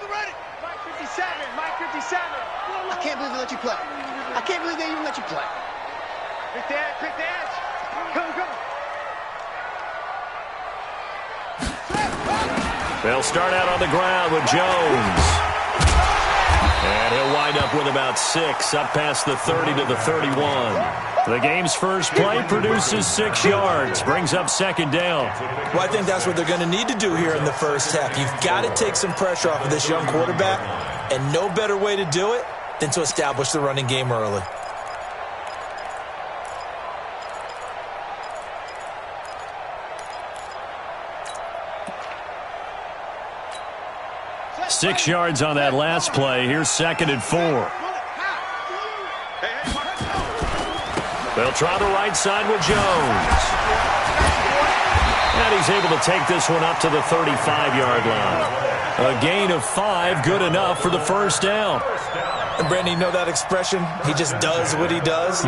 Mike 57, Mike 57. I can't believe they let you play. I can't believe they even let you play. Quick the edge. Come. They'll start out on the ground with Jones. And he'll wind up with about 6, up past the 30 to the 31. The game's first play produces 6 yards, brings up second down. Well, I think that's what they're going to need to do here in the first half. You've got to take some pressure off of this young quarterback, and no better way to do it than to establish the running game early. Six yards on that last play. Here's 2nd and 4. They'll try the right side with Jones. And he's able to take this one up to the 35-yard line. A gain of 5, good enough for the first down. And Brandon, you know that expression? He just does what he does.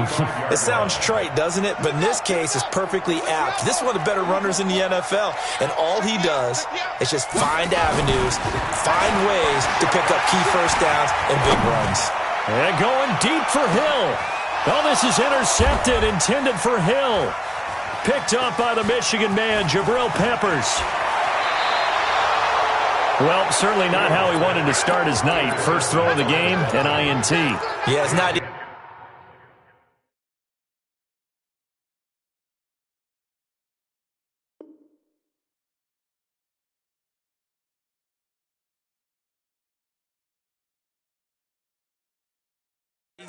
It sounds trite, doesn't it? But in this case, it's perfectly apt. This is one of the better runners in the NFL. And all he does is just find avenues, find ways to pick up key first downs and big runs. And going deep for Hill. Well, this is intercepted, intended for Hill. Picked up by the Michigan man, Jabril Peppers. Well, certainly not how he wanted to start his night. First throw of the game, an INT. Yeah, it's not easy,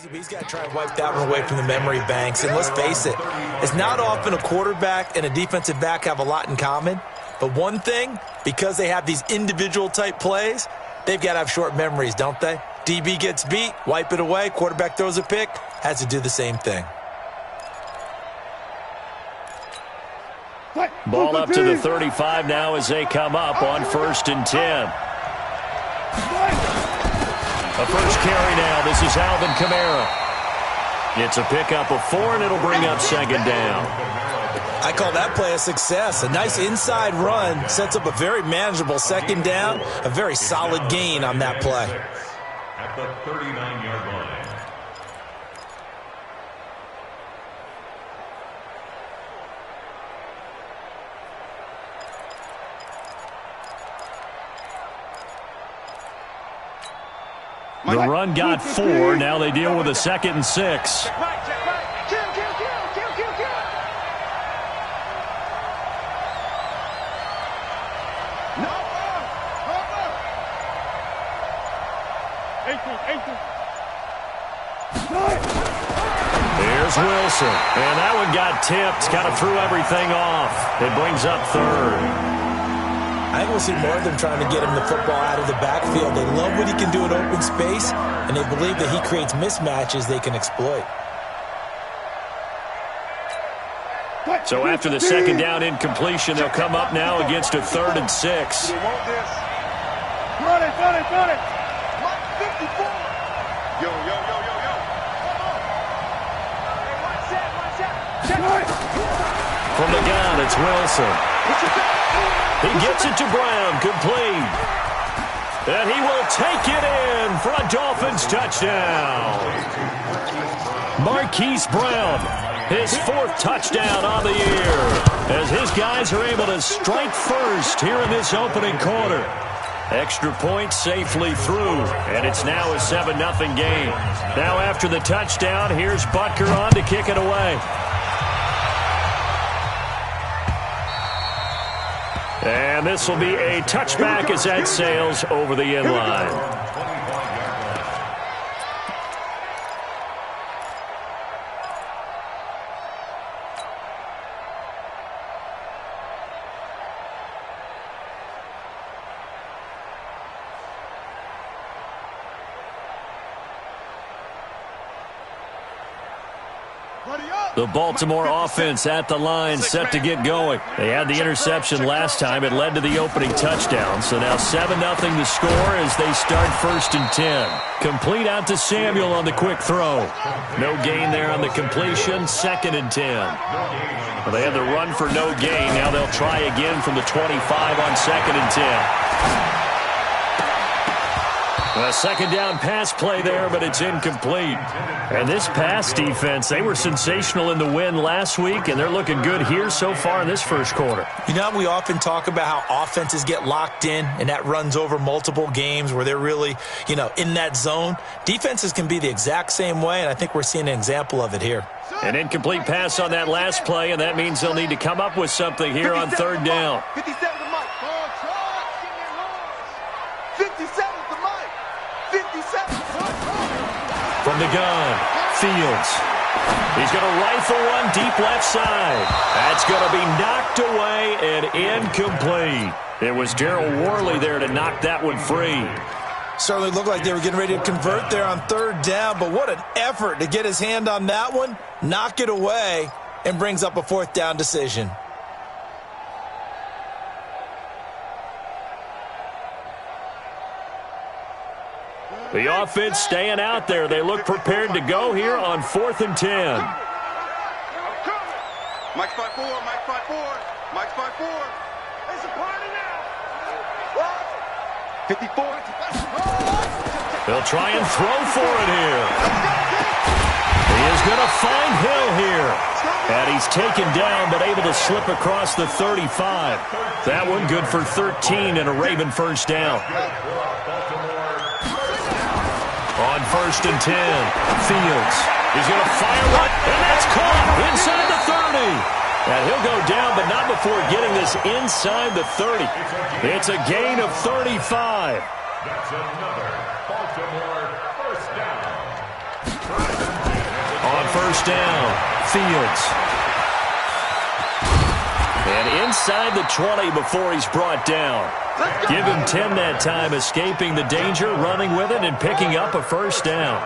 but he's got to try and wipe that one away from the memory banks. And let's face it, it's not often a quarterback and a defensive back have a lot in common. But one thing, because they have these individual type plays, they've got to have short memories, don't they? DB gets beat, wipe it away, quarterback throws a pick, has to do the same thing. Ball up to the 35 now as they come up on 1st and 10. A first carry now. This is Alvin Kamara. It's a pickup of 4, and it'll bring up 2nd down. I call that play a success. A nice inside run sets up a very manageable 2nd down, a very solid gain on that play. At the 39-yard line. The run got 4. Now they deal with a 2nd and 6. Here's Wilson. And that one got tipped. Kind of threw everything off. It brings up 3rd. I think we'll see more of them trying to get him the football out of the backfield. They love what he can do in open space, and they believe that he creates mismatches they can exploit. So after the 2nd down incompletion, they'll come up now against a 3rd and 6. Run it. 54. Yo. From the gun, it's Wilson. He gets it to Brown, complete. And he will take it in for a Dolphins touchdown. Marquise Brown, his 4th touchdown on the year, as his guys are able to strike first here in this opening quarter. Extra point safely through, and it's now a 7-0 game. Now after the touchdown, here's Butker on to kick it away. And this will be a touchback as that sails over the end line. The Baltimore offense at the line, set to get going. They had the interception last time. It led to the opening touchdown. So now 7-0 the score as they start 1st and 10. Complete out to Samuel on the quick throw. No gain there on the completion. 2nd and 10. Well, they had the run for no gain. Now they'll try again from the 25 on 2nd and 10. A second down pass play there, but it's incomplete. And this pass defense, they were sensational in the win last week, and they're looking good here so far in this first quarter. You know, we often talk about how offenses get locked in, and that runs over multiple games where they're really, in that zone. Defenses can be the exact same way, and I think we're seeing an example of it here. An incomplete pass on that last play, and that means they'll need to come up with something here on third down. 57 to Mike. 57 to Mike. 57. From the gun, Fields. He's going to rifle one deep left side. That's going to be knocked away and incomplete. It was Darryl Worley there to knock that one free. Certainly looked like they were getting ready to convert there on third down, but what an effort to get his hand on that one, knock it away, and brings up a fourth down decision. The offense staying out there. They look prepared to go here on 4th and 10. Mike's 5-4, Mike's 5-4, Mike's 5-4. It's a party now. 54. They'll try and throw for it here. He is going to find Hill here. And he's taken down but able to slip across the 35. That one good for 13 and a Raven first down. On 1st and 10, Fields. He's going to fire one, and that's caught inside the 30. And he'll go down, but not before getting this inside the 30. It's a gain of 35. That's another Baltimore first down. On 1st down, Fields. And inside the 20 before he's brought down. Give him 10 that time, escaping the danger, running with it, and picking up a first down.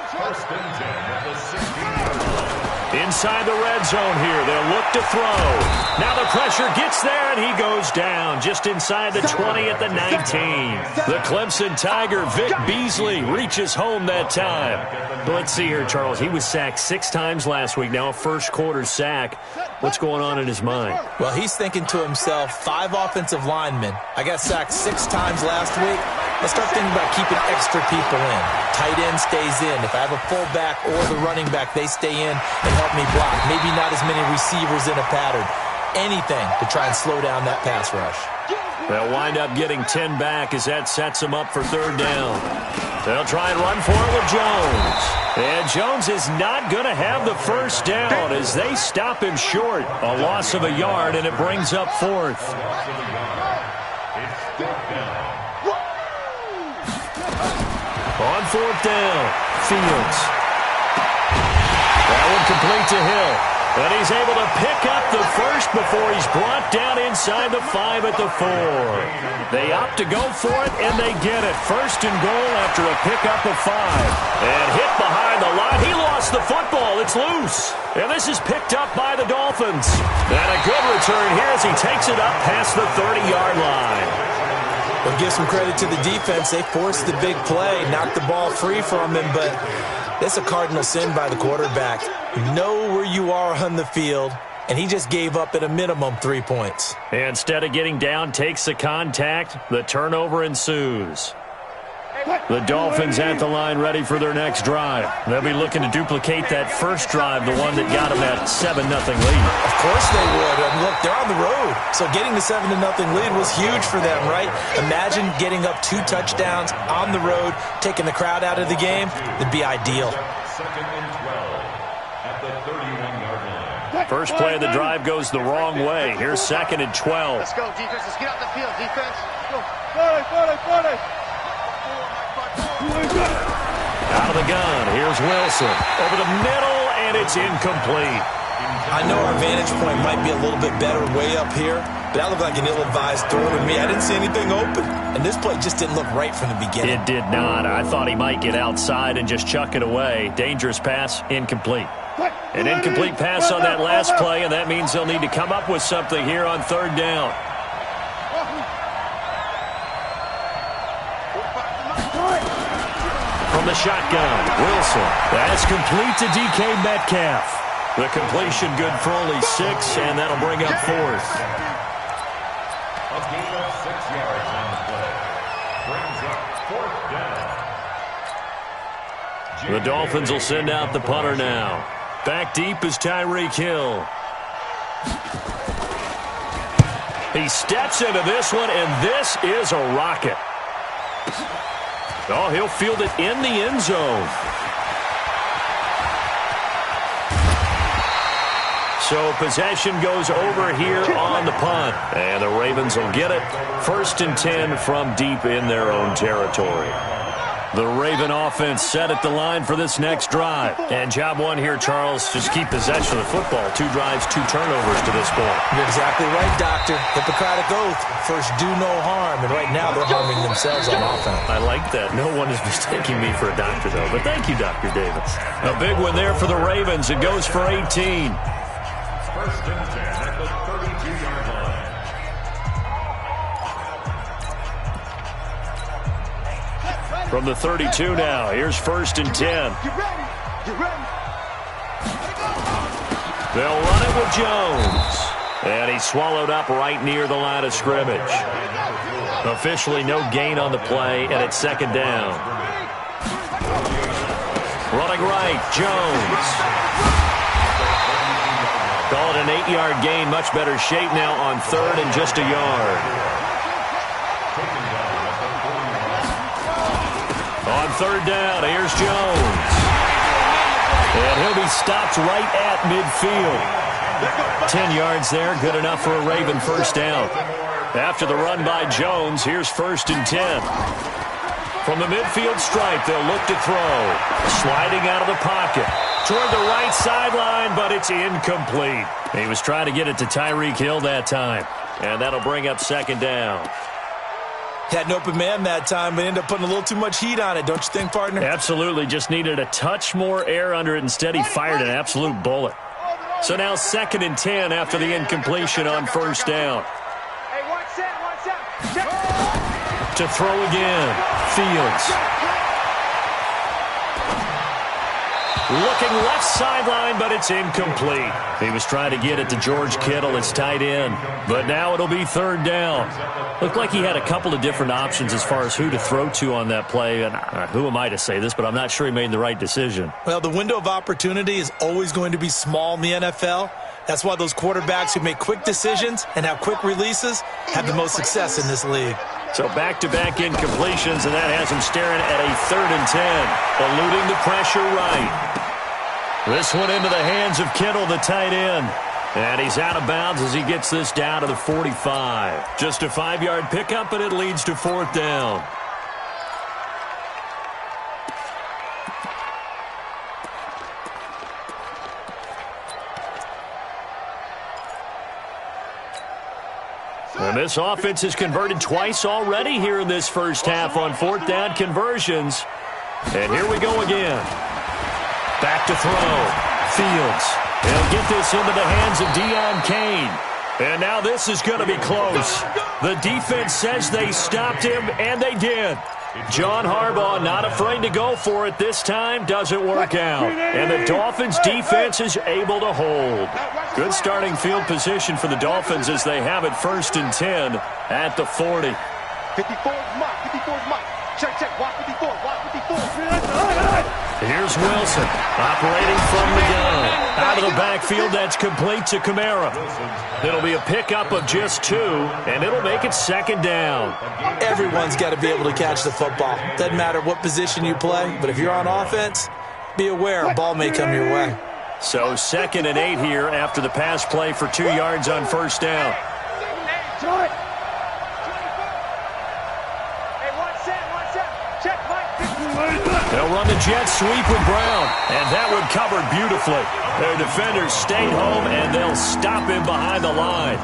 First and 10 at the 16-yard line. Inside the red zone here, they'll look to throw. Now the pressure gets there, and he goes down just inside the 20 at the 19. The Clemson Tiger, Vic Beasley, reaches home that time. But let's see here, Charles. He was sacked 6 times last week. Now a first-quarter sack. What's going on in his mind? Well, he's thinking to himself, 5 offensive linemen. I got sacked 6 times last week. Let's start thinking about keeping extra people in. Tight end stays in. If I have a fullback or the running back, they stay in and help me block. Maybe not as many receivers in a pattern. Anything to try and slow down that pass rush. They'll wind up getting 10 back as that sets them up for third down. They'll try and run for it with Jones. And Jones is not going to have the first down as they stop him short. A loss of a yard, and it brings up 4th. On 4th down, Fields. That one complete to Hill. And he's able to pick up the first before he's brought down inside the 5 at the 4. They opt to go for it, and they get it. First and goal after a pickup of 5. And hit behind the line. He lost the football. It's loose. And this is picked up by the Dolphins. And a good return here as he takes it up past the 30-yard line. Well, give some credit to the defense. They forced the big play, knocked the ball free from him, but that's a cardinal sin by the quarterback. Know where you are on the field, and he just gave up at a minimum 3 points. Instead of getting down, takes the contact. The turnover ensues. The Dolphins at the line ready for their next drive. They'll be looking to duplicate that first drive, the one that got them that 7-0 lead. Of course they would. I mean, look, they're on the road. So getting the 7-0 lead was huge for them, right? Imagine getting up 2 touchdowns on the road, taking the crowd out of the game. It'd be ideal. Second and 12 at the 31-yard line. First play of the drive goes the wrong way. Here's 2nd and 12. Let's go, defense. Let's get out the field, defense. Go. Out of the gun, here's Wilson. Over the middle, and it's incomplete. I know our vantage point might be a little bit better way up here, but that looked like an ill-advised throw to me. I didn't see anything open, and this play just didn't look right from the beginning. It did not. I thought he might get outside and just chuck it away. Dangerous pass, incomplete. An incomplete pass on that last play, and that means they'll need to come up with something here on third down. From the shotgun, Wilson. That's complete to DK Metcalf. The completion good for only 6, and that'll bring up 4th. A gain of 6 yards on the play. Brings up 4th down. The Dolphins will send out the punter now. Back deep is Tyreek Hill. He steps into this one, and this is a rocket. Oh, he'll field it in the end zone. So possession goes over here on the punt. And the Ravens will get it. 1st and 10 from deep in their own territory. The Raven offense set at the line for this next drive. And job one here, Charles, just keep possession of the football. 2 drives, 2 turnovers to this point. You're exactly right, Doctor. Hippocratic oath. First, do no harm. And right now, they're harming themselves on offense. I like that. No one is mistaking me for a doctor, though. But thank you, Dr. Davis. A big one there for the Ravens. It goes for 18. 1st and 10 at the 32-yard line. From the 32 now, here's 1st and 10. Get ready. Get ready. They'll run it with Jones. And he's swallowed up right near the line of scrimmage. Officially no gain on the play, and it's 2nd down. Running right, Jones. Call it an 8-yard gain. Much better shape now on 3rd and just a yard. On 3rd down, here's Jones. And he'll be stopped right at midfield. 10 yards there, good enough for a Raven 1st down. After the run by Jones, here's 1st and 10. From the midfield stripe, they'll look to throw. Sliding out of the pocket. Toward the right sideline, but it's incomplete. He was trying to get it to Tyreek Hill that time. And that'll bring up 2nd down. Had an open man that time, but ended up putting a little too much heat on it, don't you think, partner? Absolutely. Just needed a touch more air under it. Instead, he fired an absolute bullet. So now 2nd and 10 after the incompletion on 1st down. Hey, one set. To throw again. Fields. Looking left sideline, but it's incomplete. He was trying to get it to George Kittle, his tight end. But now it'll be 3rd down. Looked like he had a couple of different options as far as who to throw to on that play. And who am I to say this, but I'm not sure he made the right decision. Well, the window of opportunity is always going to be small in the NFL. That's why those quarterbacks who make quick decisions and have quick releases have the most success in this league. So back-to-back incompletions, and that has him staring at a 3rd and 10. Eluding the pressure right. This one into the hands of Kittle, the tight end. And he's out of bounds as he gets this down to the 45. Just a 5-yard pickup, and it leads to 4th down. And this offense has converted twice already here in this 1st half on 4th down conversions. And here we go again. Back to throw. Fields. He'll get this into the hands of Deion Kane. And now this is going to be close. The defense says they stopped him, and they did. John Harbaugh not afraid to go for it this time. Doesn't work out. And the Dolphins defense is able to hold. Good starting field position for the Dolphins as they have it 1st and 10 at the 40. 54 is Mike. 54 is Mike. Check. Watch 54. Watch 54. Here's Wilson operating from the gun. Out of the backfield, that's complete to Kamara. It'll be a pickup of just 2, and it'll make it 2nd down. Everyone's got to be able to catch the football. Doesn't matter what position you play, but if you're on offense, be aware a ball may come your way. So 2nd and 8 here after the pass play for 2 yards on 1st down. They'll run the jet sweep with Brown, and that one covered beautifully. Their defenders stayed home, and they'll stop him behind the line.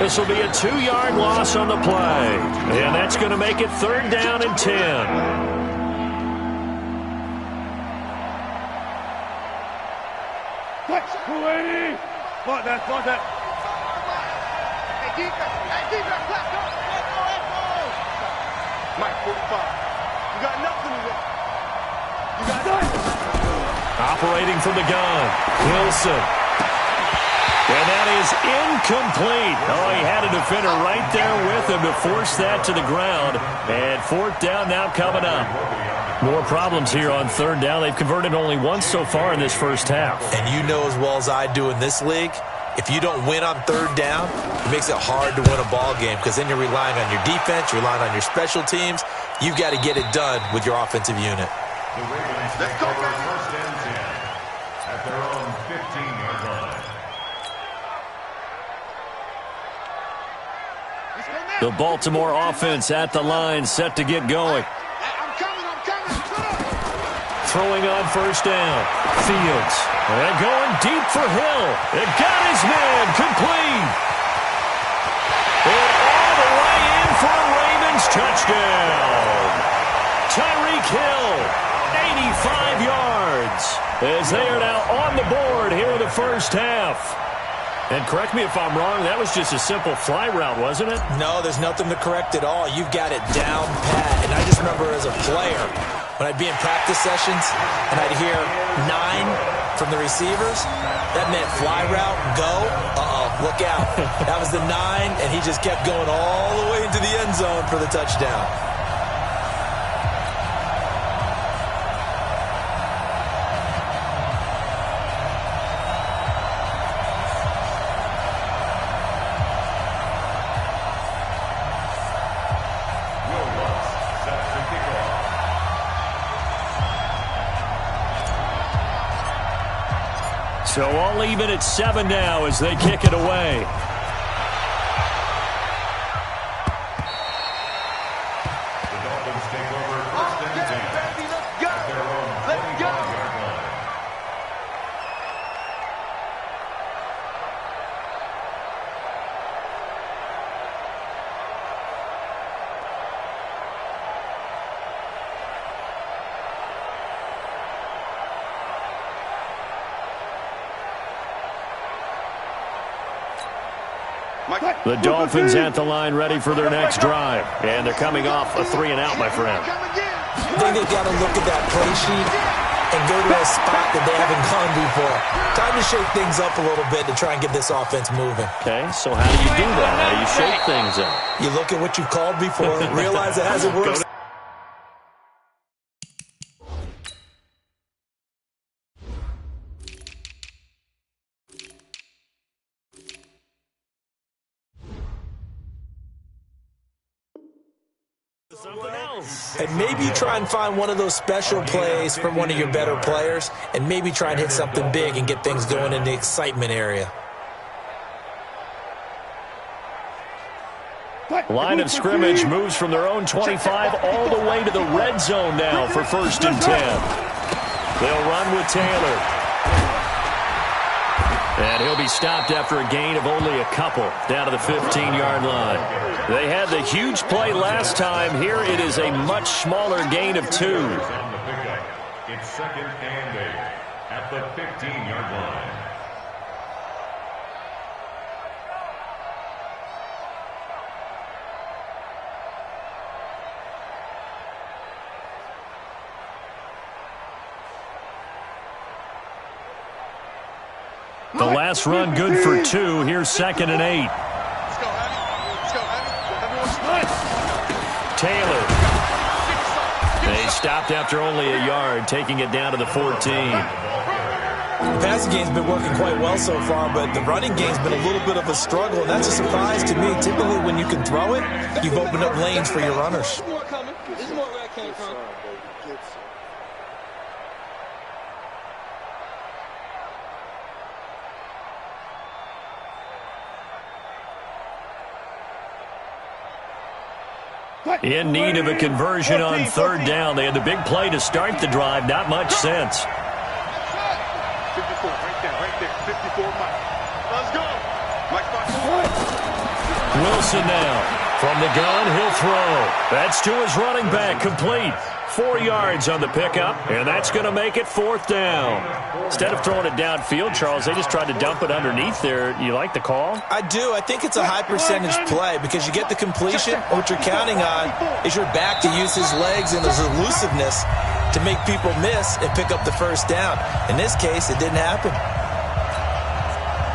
This will be a 2-yard loss on the play, and that's going to make it 3rd down and 10. Touch, 280. Spot that. Hey, defense, let's go. Mike, 45. You got nothing to do. You got nothing. Operating from the gun, Wilson. And that is incomplete. Oh, he had a defender right there with him to force that to the ground. And fourth down now coming up. More problems here on third down. They've converted only once so far in this first half. And you know as well as I do in this league, if you don't win on third down, it makes it hard to win a ball game because then you're relying on your defense, you're relying on your special teams. You've got to get it done with your offensive unit. The Ravens take over first and 10 at their own 15-yard line. The Baltimore offense at the line, set to get going. Throwing on first down. Fields. And going deep for Hill. It got his man complete. And all the way in for a Ravens touchdown. Tyreek Hill, 85 yards. As they are now on the board here in the first half. And correct me if I'm wrong, that was just a simple fly route, wasn't it? No, there's nothing to correct at all. You've got it down pat. And I just remember as a player, when I'd be in practice sessions and I'd hear 9 from the receivers, that meant fly route, go, look out. That was the 9, and he just kept going all the way into the end zone for the touchdown. So all even at 7 now as they kick it away. The Dolphins take over first and 10 at their own 25-yard line. The Dolphins at the line ready for their next drive. And they're coming off a 3-and-out, my friend. I think they've got to look at that play sheet and go to a spot that they haven't gone before. Time to shake things up a little bit to try and get this offense moving. Okay, so how do you do that? How do you shake things up? You look at what you've called before, realize it hasn't worked. And maybe try and find one of those special plays from one of your better players and maybe try and hit something big and get things going in the excitement area. Line of scrimmage moves from their own 25 all the way to the red zone now for first and 10. They'll run with Taylor. And he'll be stopped after a gain of only a couple down to the 15-yard line. They had the huge play last time. Here it is a much smaller gain of 2. It's second and 8 at the 15-yard line. The last run good for 2. Here's second and 8. Taylor. They stopped after only a yard, taking it down to the 14. The passing game's been working quite well so far, but the running game's been a little bit of a struggle, and that's a surprise to me. Typically, when you can throw it, you've opened up lanes for your runners. There's more coming. There's more where I came from. In need of a conversion on third down. They had the big play to start the drive. Not much sense. 54, right there, 54, Mike. Let's go. Mike, Wilson now. From the gun, he'll throw. That's to his running back, complete. 4 yards on the pickup, and that's going to make it fourth down. Instead of throwing it downfield, Charles, they just tried to dump it underneath there. You like the call? I do. I think it's a high percentage play because you get the completion. What you're counting on is your back to use his legs and his elusiveness to make people miss and pick up the first down. In this case, it didn't happen.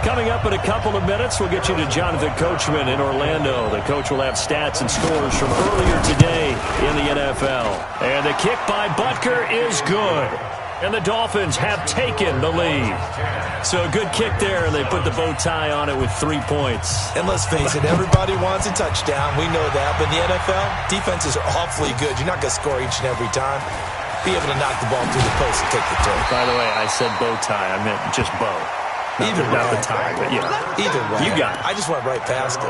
Coming up in a couple of minutes, we'll get you to Jonathan Coachman in Orlando. The coach will have stats and scores from earlier today in the NFL. And the kick by Butker is good. And the Dolphins have taken the lead. So a good kick there, and they put the bow tie on it with 3 points. And let's face it, everybody wants a touchdown. We know that. But in the NFL, defenses are awfully good. You're not going to score each and every time. Be able to knock the ball through the post and take the turn. By the way, I said bow tie. I meant just bow. Not the tie, but yeah. Either way. You got it. I just went right past it.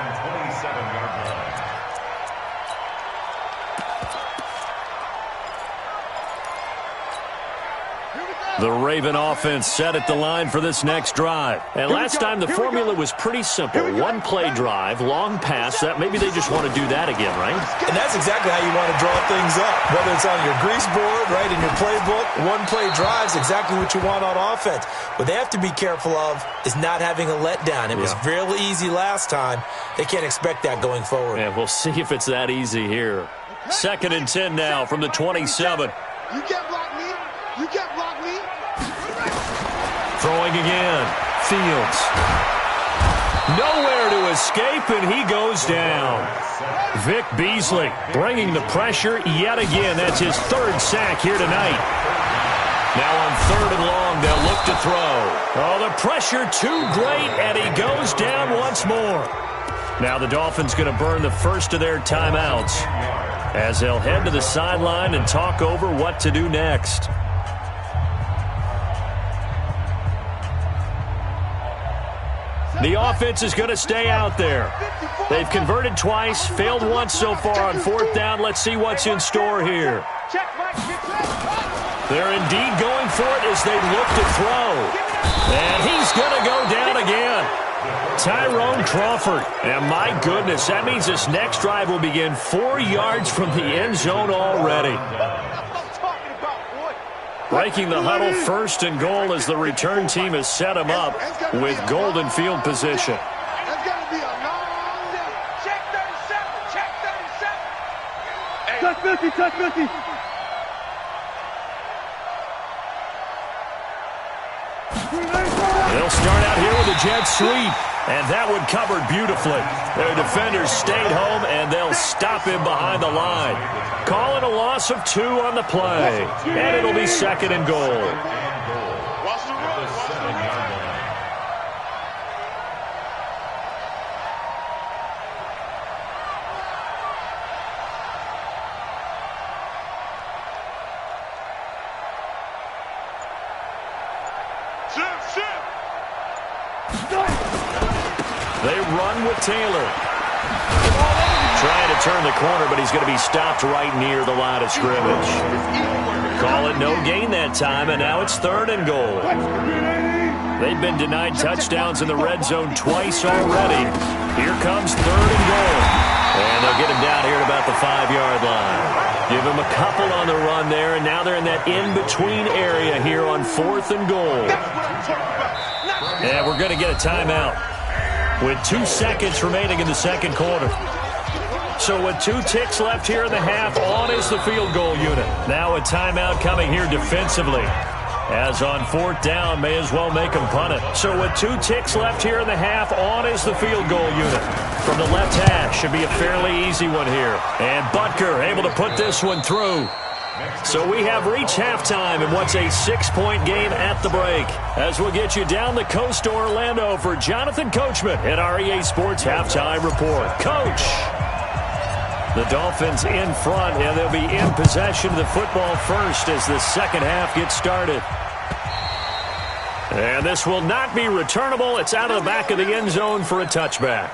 The Raven offense set at the line for this next drive. And last time the formula was pretty simple. One-play drive, long pass. That maybe they just want to do that again, right? And that's exactly how you want to draw things up. Whether it's on your grease board, right, in your playbook, one-play drives exactly what you want on offense. What they have to be careful of is not having a letdown. It was really easy last time. They can't expect that going forward. Yeah, we'll see if it's that easy here. 2nd and 10 now from the 27. You can't block me. You can't block me. Throwing again. Fields. Nowhere to escape, and he goes down. Vic Beasley bringing the pressure yet again. That's his 3rd sack here tonight. Now on 3rd and long, they'll look to throw. Oh, the pressure too great, and he goes down once more. Now the Dolphins going to burn the first of their timeouts as they'll head to the sideline and talk over what to do next. The offense is going to stay out there. They've converted twice, failed once so far on 4th down. Let's see what's in store here. They're indeed going for it as they look to throw. And he's going to go down again. Tyrone Crawford. And my goodness, that means this next drive will begin 4 yards from the end zone already. Breaking the huddle, 1st and goal as the return team has set him up with golden field position. That's got to be a long day. Check 37. Check 37. Touch 50. Touch 50. They'll start out here with a jet sweep, and that one covered beautifully. Their defenders stayed home, and they'll stop him behind the line. Calling a loss of 2 on the play, and it'll be 2nd and goal. Watch the run. Watch the run. They run with Taylor. Trying to turn the corner, but he's going to be stopped right near the line of scrimmage. Call it no gain that time, and now it's 3rd and goal. They've been denied touchdowns in the red zone twice already. Here comes 3rd and goal. And they'll get him down here at about the 5-yard line. Give him a couple on the run there, and now they're in that in-between area here on 4th and goal. And we're going to get a timeout with 2 seconds remaining in the 2nd quarter. So with 2 ticks left here in the half, on is the field goal unit. Now a timeout coming here defensively. As on 4th down, may as well make them punt it. So with 2 ticks left here in the half, on is the field goal unit. From the left hash, should be a fairly easy one here. And Butker able to put this one through. So we have reached halftime in what's a 6-point game at the break. As we'll get you down the coast to Orlando for Jonathan Coachman at our EA Sports Halftime Report. Coach! The Dolphins in front, and they'll be in possession of the football first as the 2nd half gets started. And this will not be returnable. It's out of the back of the end zone for a touchback.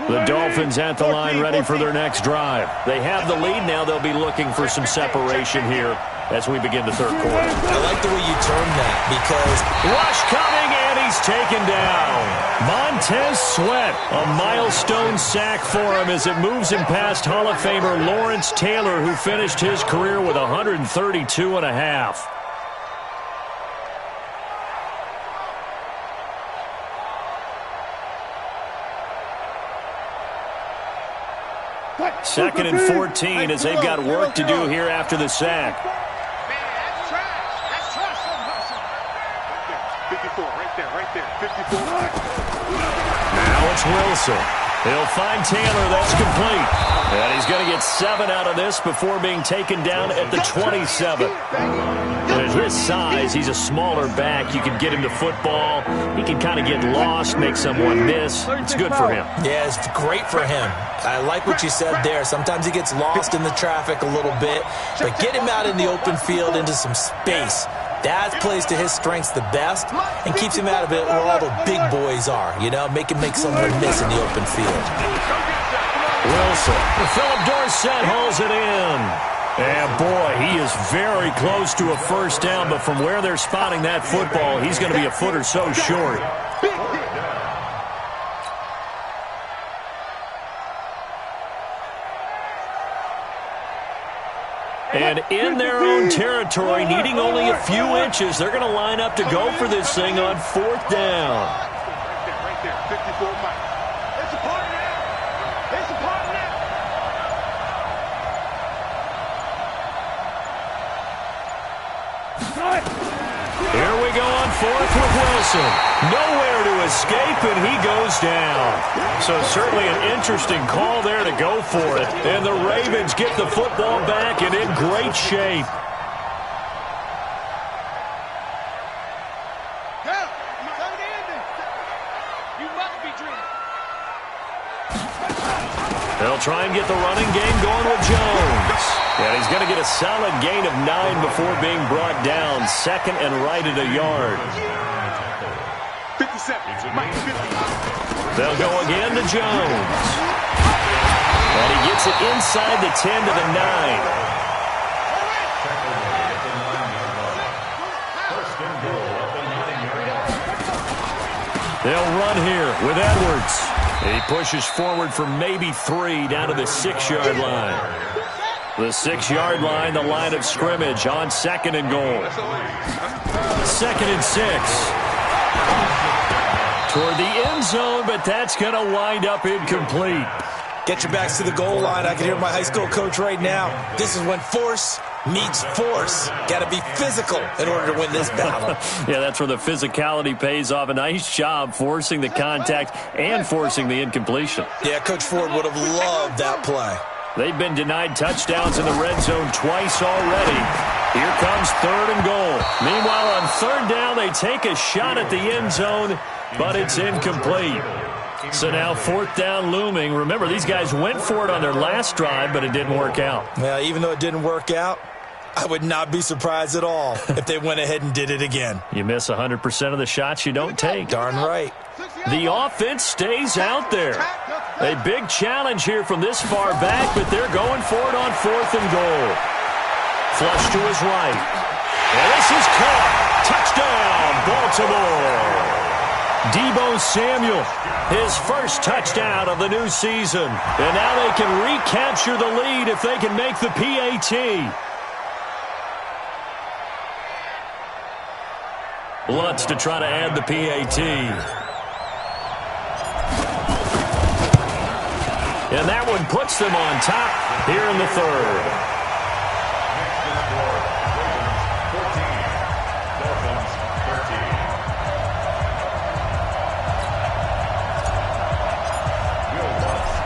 The Dolphins at the line ready for their next drive. They have the lead. Now they'll be looking for some separation here as we begin the 3rd quarter. I like the way you term that because rush coming, and he's taken down. Montez Sweat, a milestone sack for him as it moves him past Hall of Famer Lawrence Taylor, who finished his career with 132 and a half. Second and 14 as they've got work to do here after the sack. Right there. 54. Now it's Wilson. He'll find Taylor. That's complete. And he's going to get 7 out of this before being taken down at the 27. And at his size, he's a smaller back. You can get him to football. He can kind of get lost, make someone miss. It's good for him. Yeah, it's great for him. I like what you said there. Sometimes he gets lost in the traffic a little bit, but get him out in the open field into some space. That plays to his strengths the best and keeps him out of it where all the big boys are, you know, make someone miss in the open field. Wilson. Philip Dorsett hauls it in. And, boy, he is very close to a first down, but from where they're spotting that football, he's going to be a foot or so short. And in their own territory, needing only a few inches, they're going to line up to go for this thing on 4th down. Right there. 54 Mike. It's a party now. It's a party now. Here we go on 4th with Wilson. Nowhere to escape, and he goes down. So certainly an interesting call there to go for it. And the Ravens get the football back and in great shape. They'll try and get the running game going with Jones. And he's going to get a solid gain of 9 before being brought down. 2nd and right at a yard. 57. Mike 50. They'll go again to Jones. And he gets it inside the 10 to the 9. They'll run here with Edwards. He pushes forward for maybe 3 down to the 6-yard line. The 6-yard line, the line of scrimmage on 2nd and goal. 2nd and 6. Toward the end zone, but that's going to wind up incomplete. Get your backs to the goal line. I can hear my high school coach right now. This is when force meets force. Got to be physical in order to win this battle. Yeah, that's where the physicality pays off. A nice job forcing the contact and forcing the incompletion. Yeah, Coach Ford would have loved that play. They've been denied touchdowns in the red zone twice already. Here comes 3rd and goal. Meanwhile, on 3rd down, they take a shot at the end zone, but it's incomplete. So now 4th down looming. Remember, these guys went for it on their last drive, but it didn't work out. Well, even though it didn't work out, I would not be surprised at all if they went ahead and did it again. You miss 100% of the shots you don't take. Darn right. The offense stays out there. A big challenge here from this far back, but they're going for it on 4th and goal. Flush to his right. And this is caught. Touchdown, Baltimore. Deebo Samuel, his first touchdown of the new season. And now they can recapture the lead if they can make the PAT. Lutz to try to add the PAT. And that one puts them on top here in the 3rd.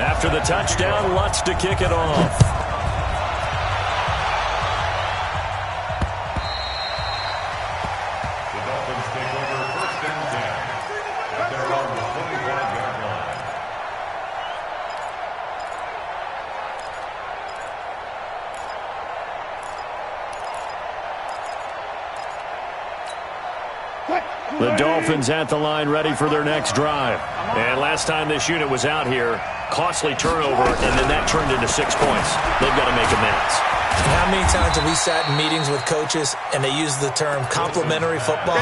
After the touchdown, Lutz to kick it off. The Dolphins take over 1st and 10 at their own 25-yard line. The Dolphins at the line ready for their next drive. And last time this unit was out here, costly turnover, and then that turned into 6 points. They've got to make amends. How many times have we sat in meetings with coaches and they use the term complementary football?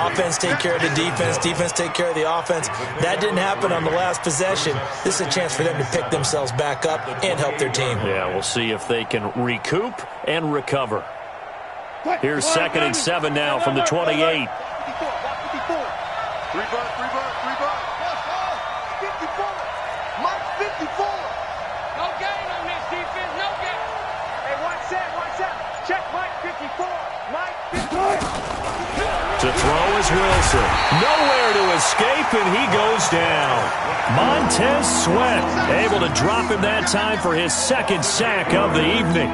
Offense take care of the defense, defense take care of the offense. That didn't happen on the last possession. This is a chance for them to pick themselves back up and help their team. Yeah, we'll see if they can recoup and recover. Here's 2nd and 7 now from the 28. 3 bucks. 3 bucks. 54. Mike 54. No gain on this defense. No gain. Hey, watch that. Check Mike 54. Mike 54. To throw is Here's Wilson. Nowhere to escape, and he goes down. Montez Sweat able to drop him that time for his second sack of the evening.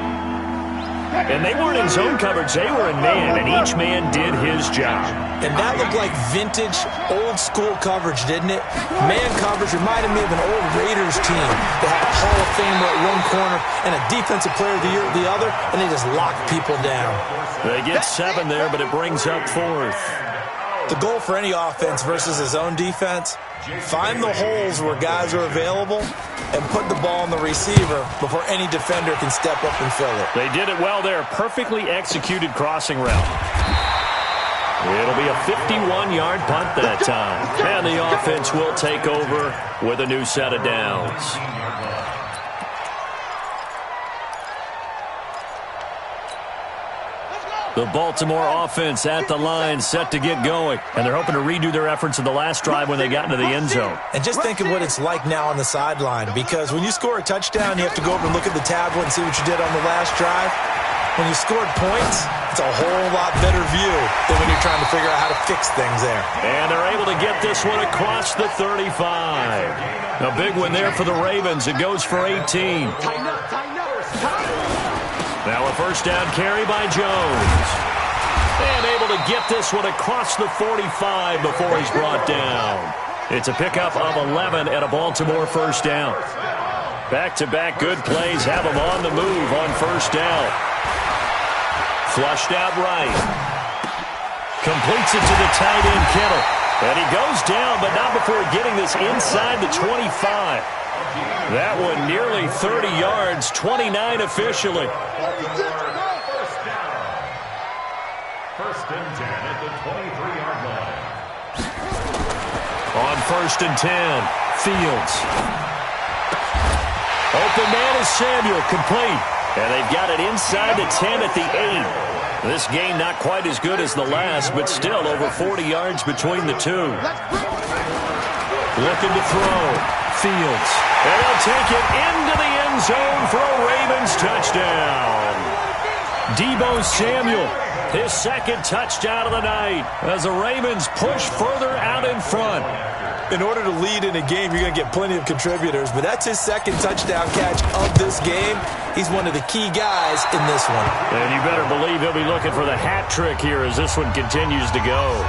And they weren't in zone coverage. They were in man, and each man did his job. And that looked like vintage, old-school coverage, didn't it? Man coverage reminded me of an old Raiders team that had a Hall of Famer at one corner and a Defensive Player of the Year at the other, and they just locked people down. They get 7 there, but it brings up 4th. The goal for any offense versus his own defense, find the holes where guys are available and put the ball on the receiver before any defender can step up and fill it. They did it well there. Perfectly executed crossing route. It'll be a 51-yard punt that time. And the offense will take over with a new set of downs. The Baltimore offense at the line, set to get going. And they're hoping to redo their efforts in the last drive when they got into the end zone. And just think of what it's like now on the sideline, because when you score a touchdown, you have to go over and look at the tablet and see what you did on the last drive. When you scored points, it's a whole lot better view than when you're trying to figure out how to fix things there. And they're able to get this one across the 35. A big one there for the Ravens. It goes for 18. Now a first down carry by Jones. And able to get this one across the 45 before he's brought down. It's a pickup of 11 and a Baltimore first down. Back-to-back good plays have him on the move on first down. Flushed out right. Completes it to the tight end, Kittle. And he goes down, but not before getting this inside the 25. That one nearly 30 yards, 29 officially. First and 10 at the 23-yard line. On first and 10, Fields. Open man is Samuel, complete. And they've got it inside the 10 at the 8. This game not quite as good as the last, but still over 40 yards between the two. Looking to throw. Fields. And he'll take it into the end zone for a Ravens touchdown. Deebo Samuel, his second touchdown of the night as the Ravens push further out in front. In order to lead in a game, you're going to get plenty of contributors, but that's his second touchdown catch of this game. He's one of the key guys in this one. And you better believe he'll be looking for the hat trick here as this one continues to go.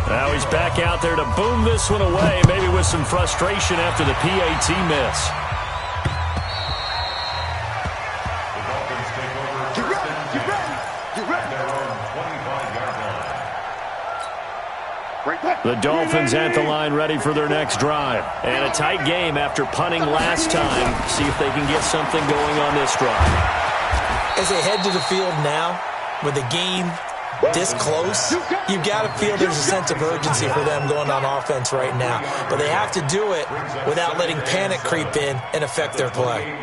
Now he's back out there to boom this one away, maybe with some frustration after the PAT miss. The Dolphins at the line ready for their next drive. And a tight game after punting last time. See if they can get something going on this drive. As they head to the field now, with the game this close, you've got to feel there's a sense of urgency for them going on offense right now. But they have to do it without letting panic creep in and affect their play.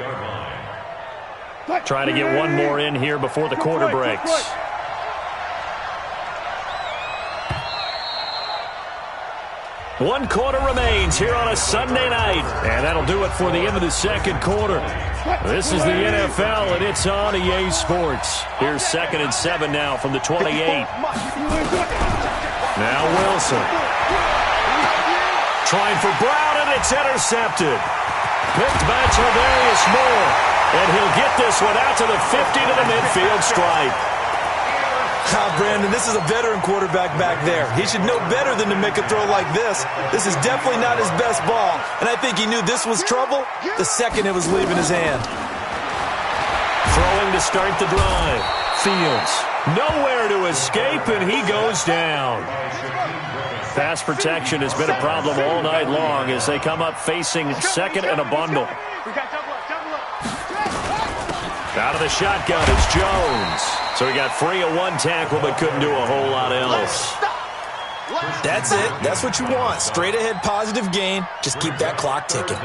Trying to get one more in here before the quarter breaks. One quarter remains here on a Sunday night. And that'll do it for the end of the second quarter. This is the NFL, and it's on EA Sports. Here's 2nd and 7 now from the 28. Now Wilson. Trying for Brown, and it's intercepted. Picked by Tarvarius Moore. And he'll get this one out to the 50 to the midfield stripe. Brandon, this is a veteran quarterback back there. He should know better than to make a throw like this. This is definitely not his best ball, and I think he knew this was trouble the second it was leaving his hand. Throwing to start the drive. Fields. Nowhere to escape, and he goes down. Pass protection has been a problem all night long as they come up facing second and a bundle. Out of the shotgun, it's Jones. So he got free of one tackle but couldn't do a whole lot else. That's it. That's what you want. Straight ahead positive gain. Just keep that clock ticking.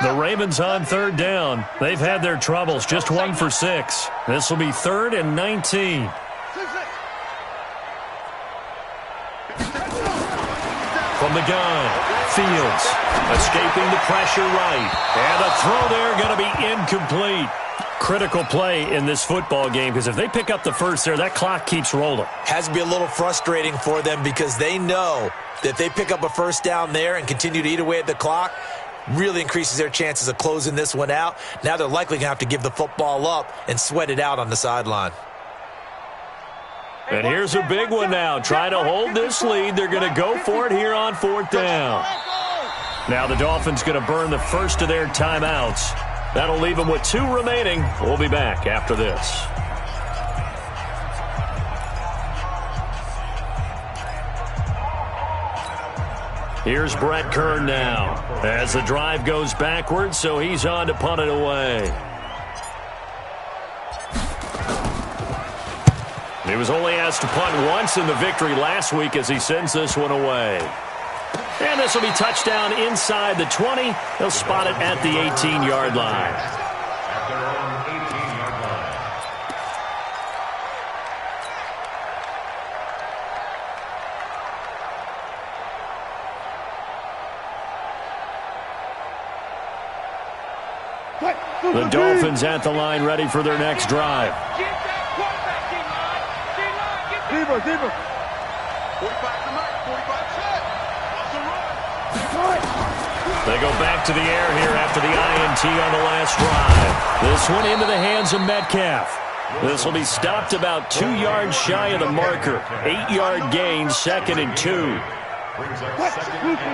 The Ravens on third down. They've had their troubles. Just 1 for 6. This will be 3rd and 19. From the gun. Fields escaping the pressure right. And the throw there going to be incomplete. Critical play in this football game because if they pick up the first there, that clock keeps rolling. Has to be a little frustrating for them because they know that if they pick up a first down there and continue to eat away at the clock, really increases their chances of closing this one out. Now they're likely going to have to give the football up and sweat it out on the sideline. And here's a big one now. Trying to hold this lead. They're going to go for it here on 4th down. Now the Dolphins going to burn the first of their timeouts. That'll leave them with 2 remaining. We'll be back after this. Here's Brett Kern now as the drive goes backwards, so he's on to punt it away. He was only asked to punt once in the victory last week as he sends this one away. And this will be touchdown inside the 20. They'll spot it at the 18-yard line. At their own 18-yard line. The Dolphins at the line ready for their next drive. Get that quarterback, D-line. D-line, get that. Deeper. 45 to Mike. 45 set. What's the run? They go back to the air here after the INT on the last drive. This one into the hands of Metcalf. This will be stopped about 2 yards shy of the marker. 8-yard gain, 2nd and 2.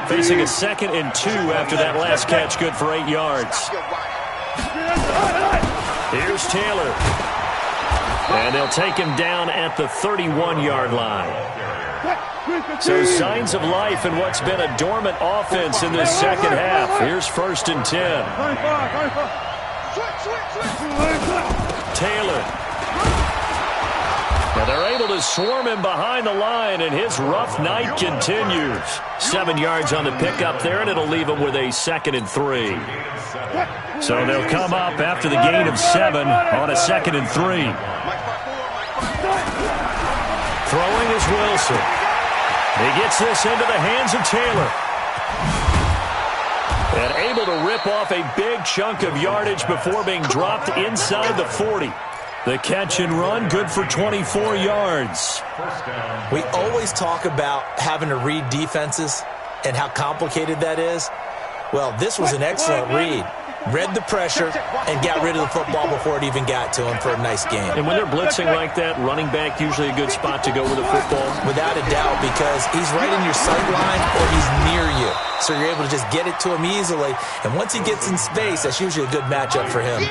Facing a 2nd and 2 after that last catch, good for 8 yards. Here's Taylor. And they'll take him down at the 31-yard line. So signs of life in what's been a dormant offense in this second half. Here's 1st and 10. Taylor. Now they're able to swarm him behind the line, and his rough night continues. 7 yards on the pickup there, and it'll leave him with a 2nd and 3. So they'll come up after the gain of 7 on a 2nd and 3. Throwing is Wilson. He gets this into the hands of Taylor. And able to rip off a big chunk of yardage before being dropped inside the 40. The catch and run, good for 24 yards. We always talk about having to read defenses and how complicated that is. Well, this was an excellent read. Read the pressure and got rid of the football before it even got to him for a nice game. And when they're blitzing like that, running back usually a good spot to go with the football? Without a doubt, because he's right in your sight line or he's near you. So you're able to just get it to him easily. And once he gets in space, that's usually a good matchup for him.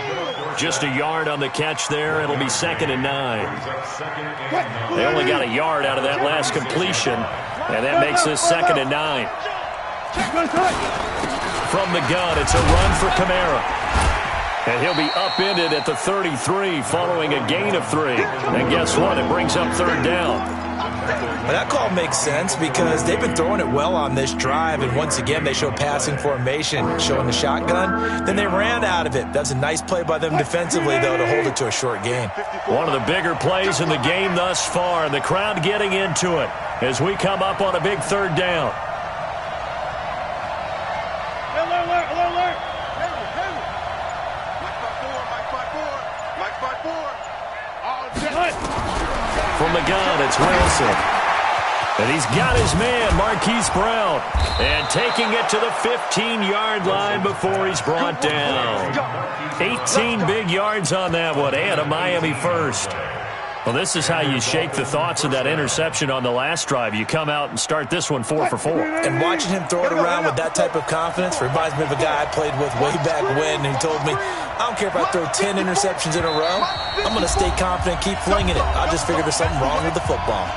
Just a yard on the catch there. It'll be 2nd and 9. They only got a yard out of that last completion, and that makes this 2nd and 9. From the gun, it's a run for Kamara. And he'll be upended at the 33 following a gain of 3. And guess what? It brings up 3rd down. Well, that call makes sense because they've been throwing it well on this drive, and once again they show passing formation, showing the shotgun. Then they ran out of it. That's a nice play by them defensively, though, to hold it to a short gain. One of the bigger plays in the game thus far, and the crowd getting into it as we come up on a big 3rd down. From the gun, it's Wilson. And he's got his man, Marquise Brown. And taking it to the 15-yard line before he's brought down. 18 big yards on that one, and a Miami first. Well, this is how you shake the thoughts of that interception on the last drive. You come out and start this one 4 for 4. And watching him throw it around with that type of confidence reminds me of a guy I played with way back when who told me, I don't care if I throw 10 interceptions in a row. I'm going to stay confident, keep flinging it. I just figured there's something wrong with the football.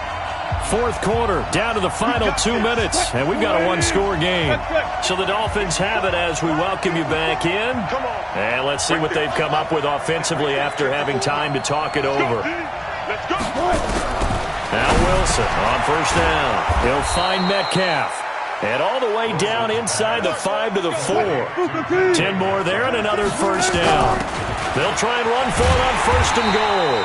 4th quarter, down to the final 2 minutes, and we've got a 1-score game. So the Dolphins have it as we welcome you back in. And let's see what they've come up with offensively after having time to talk it over. Now Wilson on 1st down. He'll find Metcalf. And all the way down inside the 5 to the 4. 10 more there and another 1st down. They'll try and run for it on 1st and goal.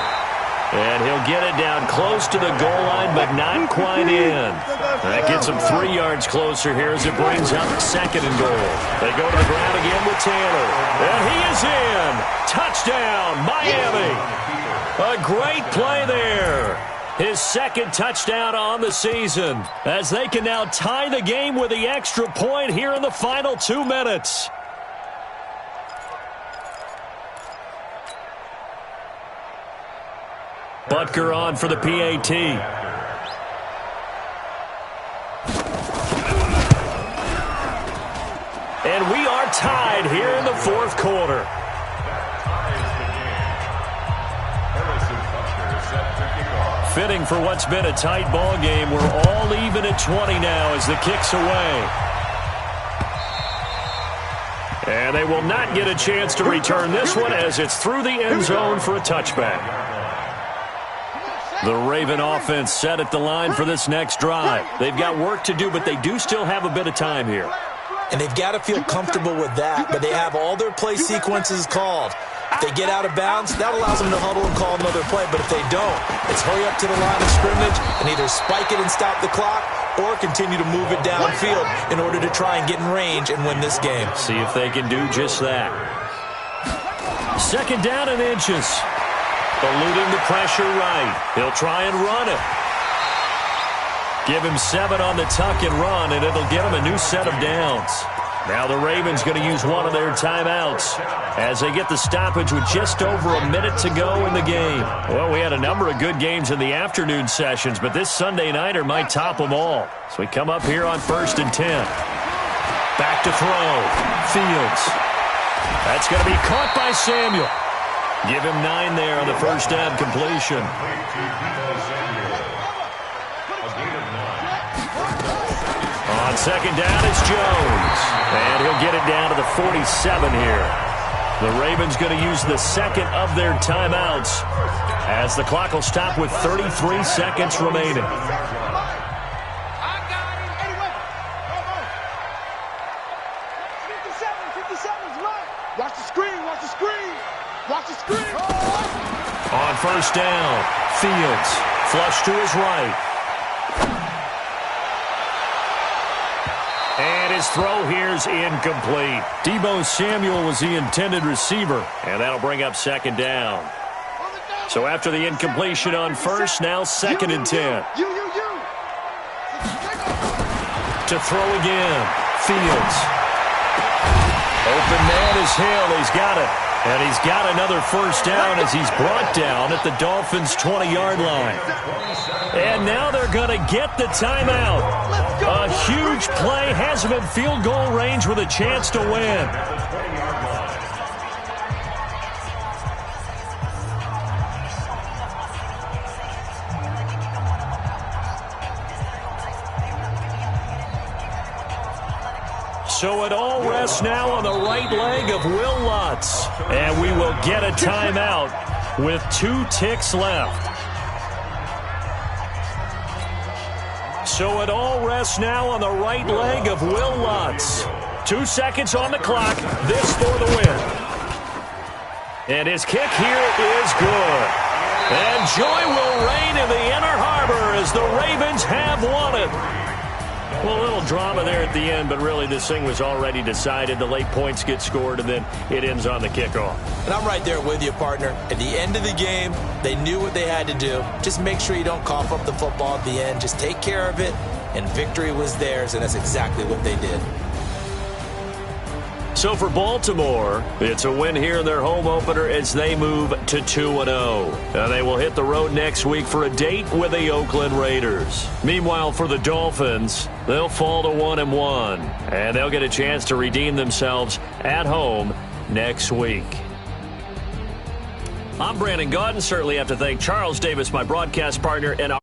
And he'll get it down close to the goal line, but not quite in. That gets him 3 yards closer here as it brings up 2nd and goal. They go to the ground again with Taylor. And he is in. Touchdown, Miami. A great play there. His 2nd touchdown on the season, as they can now tie the game with the extra point here in the final 2 minutes. Butker on for the PAT. And we are tied here in the 4th quarter. Fitting for what's been a tight ball game. We're all even at 20 now as the kick's away. And they will not get a chance to return this one as it's through the end zone for a touchback. The Raven offense set at the line for this next drive. They've got work to do, but they do still have a bit of time here. And they've got to feel comfortable with that, but they have all their play sequences called. If they get out of bounds, that allows them to huddle and call another play. But if they don't, it's hurry up to the line of scrimmage and either spike it and stop the clock or continue to move it downfield in order to try and get in range and win this game. See if they can do just that. 2nd down and inches. Eluding the pressure right. He'll try and run it. Give him 7 on the tuck and run, and it'll get him a new set of downs. Now the Ravens going to use one of their timeouts as they get the stoppage with just over a minute to go in the game. Well, we had a number of good games in the afternoon sessions, but this Sunday nighter might top them all. So we come up here on 1st and 10. Back to throw. Fields. That's going to be caught by Samuel. Give him 9 there on the first down completion. On 2nd down, it's Jones. And he'll get it down to the 47 here. The Ravens going to use the 2nd of their timeouts as the clock will stop with 33 seconds remaining. Watch the screen, watch the screen. Watch the screen. On 1st down, Fields flush to his right. And his throw here's incomplete. Deebo Samuel was the intended receiver, and that'll bring up 2nd down. So after the incompletion on 1st, now 2nd and 10. To throw again, Fields. Open man is Hill. He's got it. And he's got another 1st down as he's brought down at the Dolphins' 20-yard line. And now they're going to get the timeout. A huge play has him in field goal range with a chance to win. So it all rests now on the right leg of Will Lutz. And we will get a timeout with 2 ticks left. So it all rests now on the right leg of Will Lutz. 2 seconds on the clock. This for the win. And his kick here is good. And joy will reign in the Inner Harbor as the Ravens have won it. Well, a little drama there at the end, but really this thing was already decided. The late points get scored, and then it ends on the kickoff. And I'm right there with you, partner. At the end of the game, they knew what they had to do. Just make sure you don't cough up the football at the end. Just take care of it, and victory was theirs, and that's exactly what they did. So for Baltimore, it's a win here in their home opener as they move to 2-0. And they will hit the road next week for a date with the Oakland Raiders. Meanwhile, for the Dolphins, they'll fall to 1-1. And they'll get a chance to redeem themselves at home next week. I'm Brandon Gaudin. Certainly have to thank Charles Davis, my broadcast partner, and our